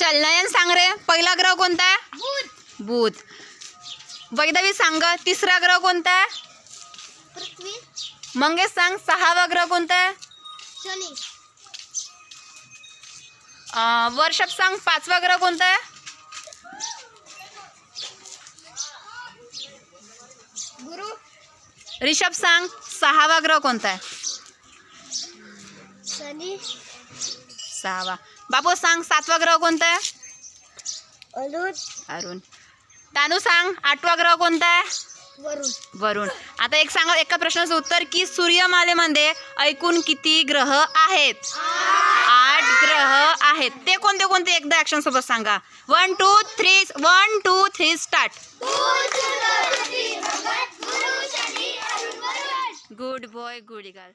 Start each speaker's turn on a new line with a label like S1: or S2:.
S1: चल नयन सांग रे, पहिला ग्रह कोणता आहे?
S2: बुध.
S1: बुध. वैदवी सांग तिसरा ग्रह कोणता आहे?
S2: पृथ्वी.
S1: मंगेश सांग सहावा ग्रह कोणता आहे?
S2: शनी.
S1: वर्षभ सांग पाचवा ग्रह कोणता आहे?
S2: गुरु.
S1: ऋषभ सांग सहावा ग्रह कोणता आहे?
S2: शनी.
S1: सहावा. बाबू सांग सातवा ग्रह कोणता आहे?
S2: अरुण.
S1: अरुण. तानू सांग आठवा ग्रह कोणता आहे?
S2: वरुण.
S1: वरुण. आता एक सांगा एका प्रश्नाचं उत्तर की सूर्यमालेमध्ये एकूण किती ग्रह आहेत? 8 ग्रह आहेत. ते कोणते कोणते एकदा ऍक्शन सोबत सांगा. 1 2 3 1 2 3 start. Good boy good girl.